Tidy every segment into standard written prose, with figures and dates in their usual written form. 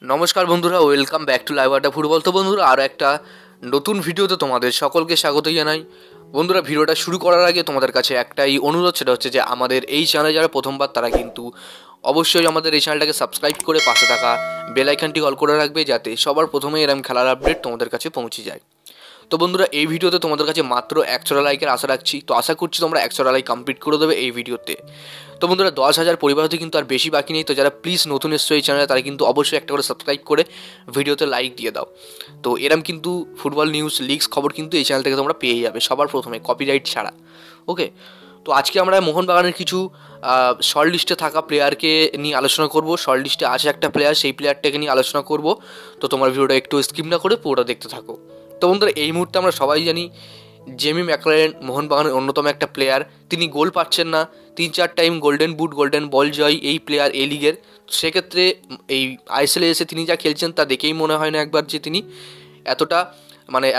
নমস্কার বন্ধুরা, welcome back to live আড্ডা ফুটবল। তো বন্ধুরা, আরও একটা নতুন ভিডিওতে তোমাদের সকলকে স্বাগত জানাই। বন্ধুরা, ভিডিওটা শুরু করার আগে তোমাদের কাছে একটাই অনুরোধ, সেটা হচ্ছে যে আমাদের এই চ্যানেলে যারা প্রথমবার তারা কিন্তু অবশ্যই আমাদের এই চ্যানেলটাকে সাবস্ক্রাইব করে পাশে থাকা বেল আইকনটি অল করে রাখবে, যাতে সবার প্রথমে এরকম খেলার আপডেট তোমাদের কাছে পৌঁছে যায়। তো বন্ধুরা, এই ভিডিওতে তোমাদের কাছে মাত্র 100 লাইকের আশা রাখছি। তো আশা করছি তোমরা 100 লাইক কমপ্লিট করে দেবে এই ভিডিওতে। তো বন্ধুরা, 10,000 পরিবার হতে কিন্তু আর বেশি বাকি নেই। তো যারা প্লিজ নতুন এসছো এই চ্যানেলে, তারা কিন্তু অবশ্যই একটা করে সাবস্ক্রাইব করে ভিডিওতে লাইক দিয়ে দাও। তো এরম কিন্তু ফুটবল নিউজ, লিগস খবর কিন্তু এই চ্যানেল থেকে তোমরা পেয়ে যাবে সবার প্রথমে, কপিরাইট ছাড়া। ওকে, তো আজকে আমরা মোহনবাগানের কিছু শর্ট লিস্টে থাকা প্লেয়ারকে নিয়ে আলোচনা করব। শর্ট লিস্টে আছে একটা প্লেয়ার, সেই প্লেয়ারটাকে নিয়ে আলোচনা করব। তো তোমার ভিডিওটা একটু স্কিপ না করে পুরোটা দেখতে থাকো। তো বন্ধুরা, এই মুহূর্তে আমরা সবাই জানি জেমি ম্যাকলারেন মোহনবাগানের অন্যতম একটা প্লেয়ার। তিনি গোল পাচ্ছেন না, 3-4 time golden boot, golden ball জয় এই প্লেয়ার এই লিগের। সেক্ষেত্রে এই আইএসএলে এসে তিনি যা খেলছেন তা দেখেই মনে হয় না একবার যে তিনি এতটা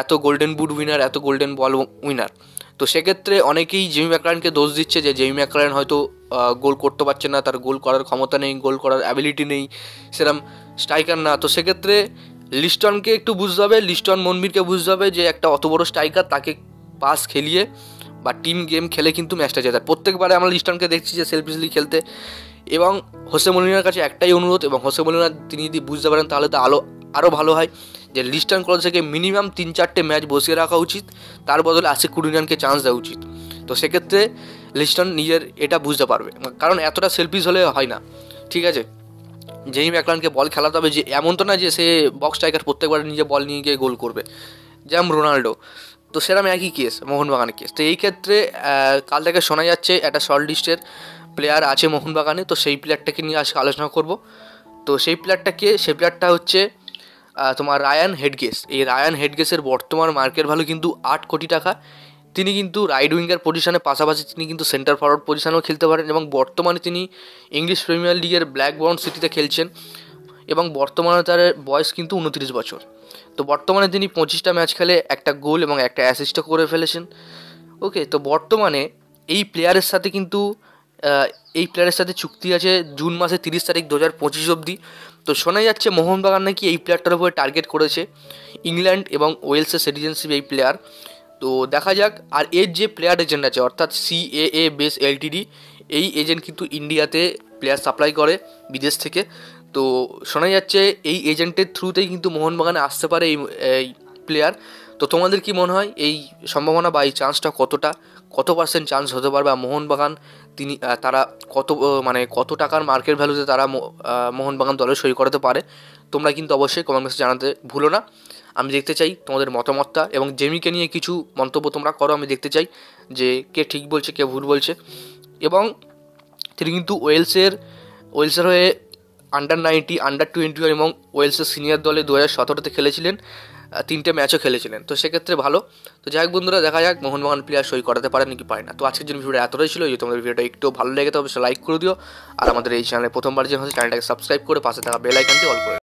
এত গোল্ডেন বুট উইনার, এত গোল্ডেন বল উইনার। তো সেক্ষেত্রে অনেকেই জেমি ম্যাকলারেনকে দোষ দিচ্ছে যে জেমি ম্যাকলারেন হয়তো গোল করতে পারছে না, তার গোল করার ক্ষমতা নেই, গোল করার অ্যাবিলিটি নেই, সেরকম স্ট্রাইকার না। তো সেক্ষেত্রে লিস্টনকে একটু বুঝতে হবে, লিস্টন মনবিরকে বুঝতে হবে যে একটা অত বড় স্ট্রাইকার, তাকে পাস খেলিয়ে বা টিম গেম খেলে কিন্তু ম্যাচটা জেতার। প্রত্যেকবারে আমরা লিস্টনকে দেখছি যে সেলফিশলি খেলতে। এবং হোসে মলিনার কাছে একটাই অনুরোধ, এবং হোসে মলিনা তিনি যদি বুঝতে পারেন তাহলে তো আরও ভালো হয়, যে লিস্টন ক্লজকে মিনিমাম 3-4টে ম্যাচ বসিয়ে রাখা উচিত, তার বদলে আশিক কুরিনিয়ানকে চান্স দেওয়া উচিত। তো সেক্ষেত্রে লিস্টন নিজের এটা বুঝতে পারবে, কারণ এতটা সেলফিশ হলে হয় না, ঠিক আছে। জেমি ম্যাকলারেনকে বল খেলাতে হবে, যে এমন তো না যে সে বক্স স্ট্রাইকার প্রত্যেকবার নিজে বল নিয়ে গিয়ে গোল করবে যেমন রোনাল্ডো। তো সেরকম একই কেস মোহনবাগানের কেস। তো এই ক্ষেত্রে কাল থেকে শোনা যাচ্ছে একটা শর্ট লিস্টের প্লেয়ার আছে মোহনবাগানে। তো সেই প্লেয়ারটাকে নিয়ে আজকে আলোচনা করব। তো সেই প্লেয়ারটা হচ্ছে তোমার রায়ান হেডগেস। এই রায়ান হেডগেসের বর্তমান মার্কেট ভ্যালু কিন্তু 8 কোটি টাকা। তিনি কিন্তু রাইট উইঙ্গার পজিশনের পাশাপাশি তিনি কিন্তু সেন্টার ফরওয়ার্ড পজিশনেও খেলতে পারেন, এবং বর্তমানে তিনি ইংলিশ প্রিমিয়ার লিগের ব্ল্যাকবার্ন সিটিতে খেলছেন, এবং বর্তমানে তার বয়স কিন্তু 29 বছর। তো বর্তমানে তিনি 25টা ম্যাচ খেলে একটা গোল এবং একটা অ্যাসিস্টও করে ফেলেছেন। ওকে, তো বর্তমানে এই প্লেয়ারের সাথে চুক্তি আছে জুন মাসের 30 তারিখ 2025 অবধি। তো শোনা যাচ্ছে মোহনবাগান নাকি এই প্লেয়ারটার উপরে টার্গেট করেছে। ইংল্যান্ড এবং ওয়েলসের সিটিজেনশিপ এই প্লেয়ার। তো দেখা যাক। আর এর যে প্লেয়ার এজেন্ট আছে, অর্থাৎ CAA বেস LTD, এই এজেন্ট কিন্তু ইন্ডিয়াতে প্লেয়ার সাপ্লাই করে বিদেশ থেকে। তো শোনা যাচ্ছে এই এজেন্টের থ্রুতেই কিন্তু মোহনবাগানে আসতে পারে এই প্লেয়ার। তো তোমাদের কি মনে হয় এই সম্ভাবনা বা এই চান্সটা কত পার্সেন্ট চান্স হতে পারবে? মোহনবাগান তারা কত টাকার মার্কেট ভ্যালুতে তারা মোহনবাগান দলে সই করাতে পারে? তোমরা কিন্তু অবশ্যই কমেন্ট মেসেজে জানাতে ভুলো না। আমি দেখতে চাই তোমাদের মতামতটা, এবং জেমিকে নিয়ে কিছু মন্তব্য তোমরা করো। আমি দেখতে চাই যে কে ঠিক বলছে, কে ভুল বলছে। এবং তিনি কিন্তু ওয়েলসের হয়ে আন্ডার-19, আন্ডার-21 এবং ওয়েলসের সিনিয়র দলে 2017-তে খেলেছিলেন, 3টে ম্যাচও খেলেছিলেন। তো সেক্ষেত্রে ভালো। তো যাই হোক বন্ধুরা, দেখা যাক মোহনবাগান প্লেয়ার সই করাতে পারে নাকি পারে না। তো আজকের জন্য ভিডিওটা এতটাই ছিল। যদি তোমাদের ভিডিওটা একটু ভালো লেগে তো অবশ্যই লাইক করে দিও, আর আমাদের এই চ্যানেলে প্রথমবার যে হচ্ছে চ্যানেলটাকে সাবস্ক্রাইব করে পাশে থাকা বেল আইকনটি অল করে